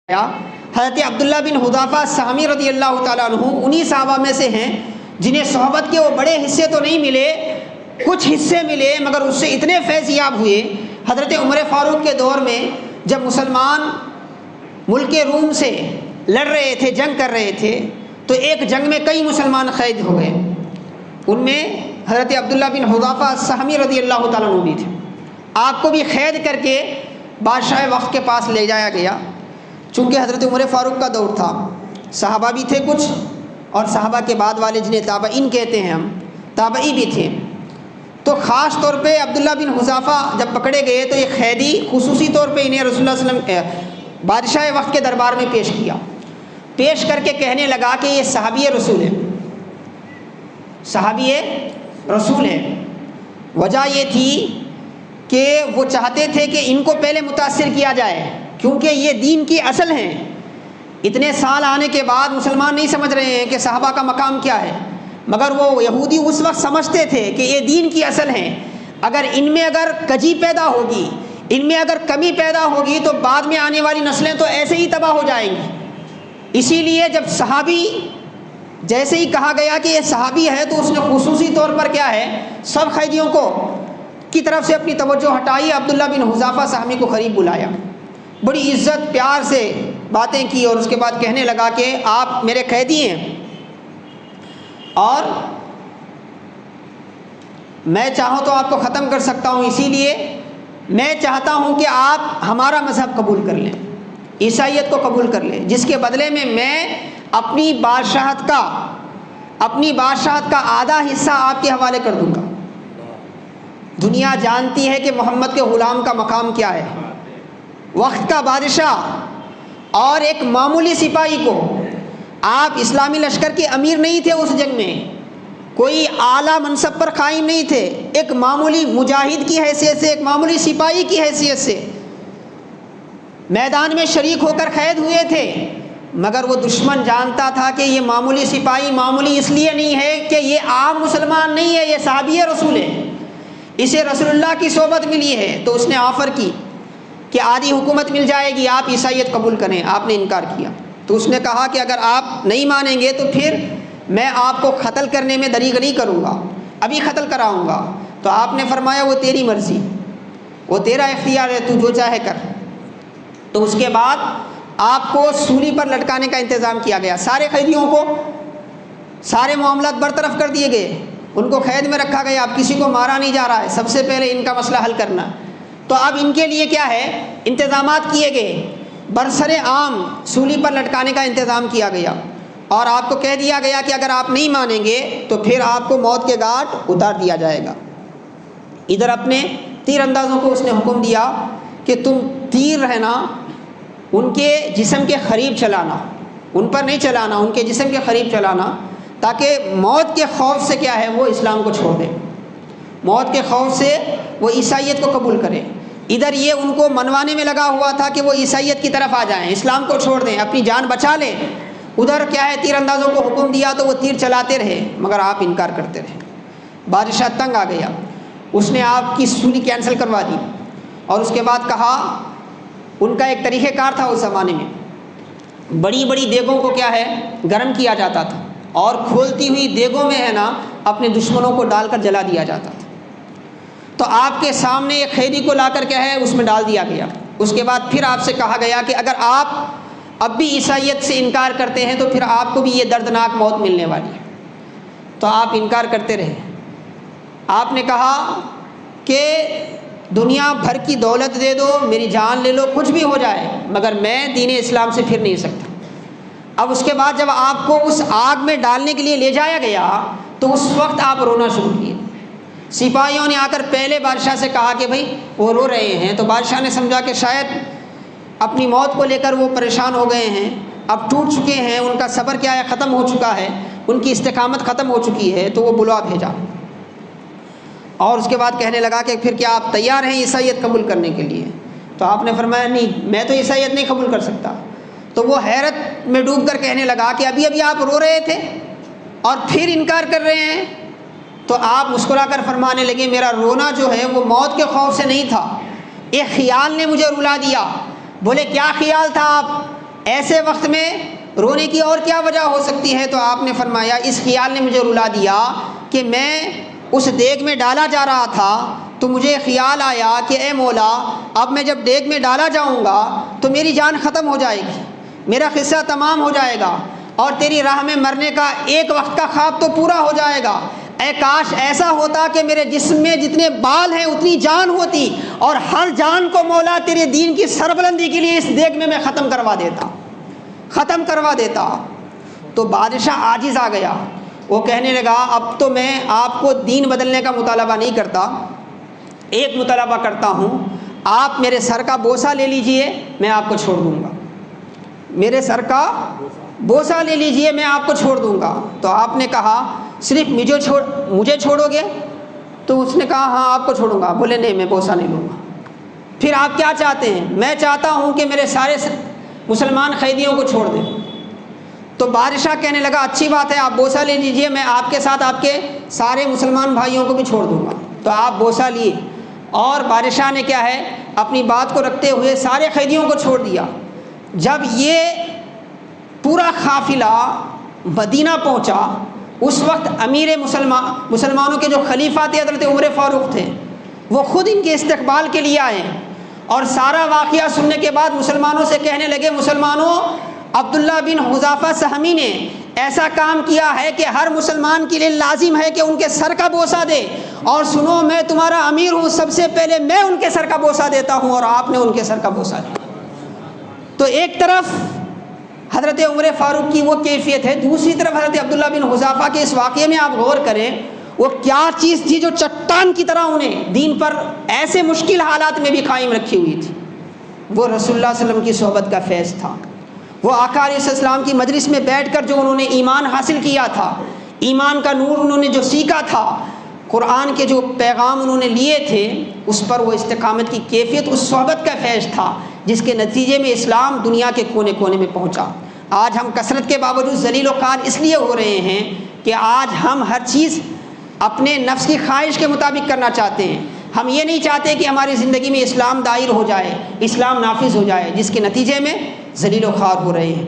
حضرت عبداللہ بن حذافہ السہمی رضی اللہ تعالیٰ عنہ انہی صحابہ میں سے ہیں جنہیں صحبت کے وہ بڑے حصے تو نہیں ملے، کچھ حصے ملے، مگر اس سے اتنے فیض یاب ہوئے۔ حضرت عمر فاروق کے دور میں جب مسلمان ملک روم سے لڑ رہے تھے، جنگ کر رہے تھے، تو ایک جنگ میں کئی مسلمان قید ہو گئے، ان میں حضرت عبداللہ بن حذافہ السہمی رضی اللہ تعالیٰ عنہ بھی تھے۔ آپ کو بھی قید کر کے بادشاہ وقت کے پاس لے جایا گیا۔ چونکہ حضرت عمر فاروق کا دور تھا، صحابہ بھی تھے کچھ، اور صحابہ کے بعد والے جنہیں تابعین کہتے ہیں ہم، تابعی بھی تھے۔ تو خاص طور پہ عبداللہ بن حذافہ جب پکڑے گئے تو یہ قیدی خصوصی طور پہ انہیں رسول اللہ صلی اللہ علیہ وسلم بادشاہ وقت کے دربار میں پیش کیا، پیش کر کے کہنے لگا کہ یہ صحابی رسول ہے، صحابی رسول ہے۔ وجہ یہ تھی کہ وہ چاہتے تھے کہ ان کو پہلے متاثر کیا جائے، کیونکہ یہ دین کی اصل ہیں۔ اتنے سال آنے کے بعد مسلمان نہیں سمجھ رہے ہیں کہ صحابہ کا مقام کیا ہے، مگر وہ یہودی اس وقت سمجھتے تھے کہ یہ دین کی اصل ہیں۔ اگر ان میں اگر کجی پیدا ہوگی، ان میں اگر کمی پیدا ہوگی تو بعد میں آنے والی نسلیں تو ایسے ہی تباہ ہو جائیں گی۔ اسی لیے جب صحابی جیسے ہی کہا گیا کہ یہ صحابی ہے تو اس نے خصوصی طور پر کیا ہے، سب قیدیوں کو کی طرف سے اپنی توجہ ہٹائی، عبداللہ بن حذافہ صحابی کو قریب بلایا، بڑی عزت پیار سے باتیں کی، اور اس کے بعد کہنے لگا کہ آپ میرے قیدی ہیں، اور میں چاہوں تو آپ کو ختم کر سکتا ہوں، اسی لیے میں چاہتا ہوں کہ آپ ہمارا مذہب قبول کر لیں، عیسائیت کو قبول کر لیں، جس کے بدلے میں اپنی بادشاہت کا آدھا حصہ آپ کے حوالے کر دوں گا۔ دنیا جانتی ہے کہ محمد کے غلام کا مقام کیا ہے، وقت کا بادشاہ اور ایک معمولی سپاہی کو، آپ اسلامی لشکر کے امیر نہیں تھے، اس جنگ میں کوئی اعلیٰ منصب پر قائم نہیں تھے، ایک معمولی مجاہد کی حیثیت سے، ایک معمولی سپاہی کی حیثیت سے میدان میں شریک ہو کر قید ہوئے تھے، مگر وہ دشمن جانتا تھا کہ یہ معمولی سپاہی معمولی اس لیے نہیں ہے کہ یہ عام مسلمان نہیں ہے، یہ صحابی رسول ہے، اسے رسول اللہ کی صحبت ملی ہے۔ تو اس نے آفر کی کہ آدھی حکومت مل جائے گی، آپ عیسائیت قبول کریں۔ آپ نے انکار کیا، تو اس نے کہا کہ اگر آپ نہیں مانیں گے تو پھر میں آپ کو قتل کرنے میں دریغ نہیں کروں گا، ابھی قتل کراؤں گا۔ تو آپ نے فرمایا وہ تیری مرضی، وہ تیرا اختیار ہے، تو جو چاہے کر۔ تو اس کے بعد آپ کو سولی پر لٹکانے کا انتظام کیا گیا، سارے قیدیوں کو سارے معاملات برطرف کر دیے گئے، ان کو قید میں رکھا گیا، اب کسی کو مارا نہیں جا رہا ہے، سب سے پہلے ان کا مسئلہ حل کرنا۔ تو اب ان کے لیے کیا ہے، انتظامات کیے گئے، برسر عام سولی پر لٹکانے کا انتظام کیا گیا، اور آپ کو کہہ دیا گیا کہ اگر آپ نہیں مانیں گے تو پھر آپ کو موت کے گھاٹ اتار دیا جائے گا۔ ادھر اپنے تیر اندازوں کو اس نے حکم دیا کہ تم تیر رہنا ان کے جسم کے قریب چلانا، ان پر نہیں چلانا، ان کے جسم کے قریب چلانا، تاکہ موت کے خوف سے کیا ہے وہ اسلام کو چھوڑ دیں، موت کے خوف سے وہ عیسائیت کو قبول کریں۔ ادھر یہ ان کو منوانے میں لگا ہوا تھا کہ وہ عیسائیت کی طرف آ جائیں، اسلام کو چھوڑ دیں، اپنی جان بچا لیں۔ ادھر کیا ہے، تیر اندازوں کو حکم دیا تو وہ تیر چلاتے رہے، مگر آپ انکار کرتے رہے۔ بادشاہ تنگ آ گیا، اس نے آپ کی سولی کینسل کروا دی، اور اس کے بعد کہا، ان کا ایک طریقہ کار تھا اس زمانے میں، بڑی بڑی دیگوں کو کیا ہے گرم کیا جاتا تھا، اور کھولتی ہوئی دیگوں میں ہے نا اپنے دشمنوں کو ڈال کر جلا دیا جاتا تھا۔ تو آپ کے سامنے ایک قیدی کو لا کر کیا ہے اس میں ڈال دیا گیا۔ اس کے بعد پھر آپ سے کہا گیا کہ اگر آپ اب بھی عیسائیت سے انکار کرتے ہیں تو پھر آپ کو بھی یہ دردناک موت ملنے والی ہے۔ تو آپ انکار کرتے رہے۔ آپ نے کہا کہ دنیا بھر کی دولت دے دو، میری جان لے لو، کچھ بھی ہو جائے، مگر میں دین اسلام سے پھر نہیں سکتا۔ اب اس کے بعد جب آپ کو اس آگ میں ڈالنے کے لیے لے جایا گیا تو اس وقت آپ رونا شروع کیے۔ سپاہیوں نے آ کر پہلے بادشاہ سے کہا کہ بھئی وہ رو رہے ہیں، تو بادشاہ نے سمجھا کہ شاید اپنی موت کو لے کر وہ پریشان ہو گئے ہیں، اب ٹوٹ چکے ہیں، ان کا صبر کیا ہے ختم ہو چکا ہے، ان کی استقامت ختم ہو چکی ہے، تو وہ بلوا بھیجا، اور اس کے بعد کہنے لگا کہ پھر کیا آپ تیار ہیں عیسائیت قبول کرنے کے لیے؟ تو آپ نے فرمایا نہیں، میں تو عیسائیت نہیں قبول کر سکتا۔ تو وہ حیرت میں ڈوب کر کہنے لگا کہ ابھی آپ رو رہے تھے اور پھر انکار کر رہے ہیں؟ تو آپ مسکرا کر فرمانے لگے میرا رونا جو ہے وہ موت کے خوف سے نہیں تھا، ایک خیال نے مجھے رلا دیا۔ بولے کیا خیال تھا آپ؟ ایسے وقت میں رونے کی اور کیا وجہ ہو سکتی ہے؟ تو آپ نے فرمایا اس خیال نے مجھے رلا دیا کہ میں اس دیگ میں ڈالا جا رہا تھا تو مجھے خیال آیا کہ اے مولا اب میں جب دیگ میں ڈالا جاؤں گا تو میری جان ختم ہو جائے گی، میرا قصہ تمام ہو جائے گا اور تیری راہ میں مرنے کا ایک وقت کا خواب تو پورا ہو جائے گا۔ اے کاش ایسا ہوتا کہ میرے جسم میں جتنے بال ہیں اتنی جان ہوتی اور ہر جان کو مولا تیرے دین کی سربلندی کے لیے اس دیگ میں ختم کروا دیتا۔ تو بادشاہ عاجز آ گیا، وہ کہنے لگا اب تو میں آپ کو دین بدلنے کا مطالبہ نہیں کرتا، ایک مطالبہ کرتا ہوں، آپ میرے سر کا بوسہ لے لیجئے، میں آپ کو چھوڑ دوں گا، میرے سر کا بوسہ لے لیجئے، میں آپ کو چھوڑ دوں گا۔ تو آپ نے کہا صرف مجھے چھوڑو گے؟ تو اس نے کہا ہاں آپ کو چھوڑوں گا۔ بولے نہیں میں بوسہ نہیں لوں گا۔ پھر آپ کیا چاہتے ہیں؟ میں چاہتا ہوں کہ میرے سارے مسلمان قیدیوں کو چھوڑ دیں۔ تو بادشاہ کہنے لگا اچھی بات ہے، آپ بوسہ لے لیجئے، میں آپ کے ساتھ آپ کے سارے مسلمان بھائیوں کو بھی چھوڑ دوں گا۔ تو آپ بوسہ لیے اور بادشاہ نے کیا ہے اپنی بات کو رکھتے ہوئے سارے قیدیوں کو چھوڑ دیا۔ جب یہ پورا قافلہ مدینہ پہنچا اس وقت امیر مسلمانوں کے جو خلیفہ تھے حضرت عمر فاروق تھے، وہ خود ان کے استقبال کے لیے آئے اور سارا واقعہ سننے کے بعد مسلمانوں سے کہنے لگے مسلمانوں عبداللہ بن حذافہ سہمی نے ایسا کام کیا ہے کہ ہر مسلمان کے لیے لازم ہے کہ ان کے سر کا بوسہ دے، اور سنو میں تمہارا امیر ہوں، سب سے پہلے میں ان کے سر کا بوسہ دیتا ہوں اور آپ نے ان کے سر کا بوسہ دیا۔ تو ایک طرف حضرت عمر فاروق کی وہ کیفیت ہے، دوسری طرف حضرت عبداللہ بن حذافہ کے اس واقعے میں آپ غور کریں وہ کیا چیز تھی جو چٹان کی طرح انہیں دین پر ایسے مشکل حالات میں بھی قائم رکھی ہوئی تھی۔ وہ رسول اللہ صلی اللہ علیہ وسلم کی صحبت کا فیض تھا، وہ آقا علیہ السلام کی مجلس میں بیٹھ کر جو انہوں نے ایمان حاصل کیا تھا، ایمان کا نور انہوں نے جو سیکھا تھا، قرآن کے جو پیغام انہوں نے لیے تھے، اس پر وہ استقامت کی کیفیت اس صحبت کا فیض تھا جس کے نتیجے میں اسلام دنیا کے کونے کونے میں پہنچا۔ آج ہم کثرت کے باوجود ذلیل و خوار اس لیے ہو رہے ہیں کہ آج ہم ہر چیز اپنے نفس کی خواہش کے مطابق کرنا چاہتے ہیں۔ ہم یہ نہیں چاہتے کہ ہماری زندگی میں اسلام دائر ہو جائے، اسلام نافذ ہو جائے، جس کے نتیجے میں ذلیل و خوار ہو رہے ہیں۔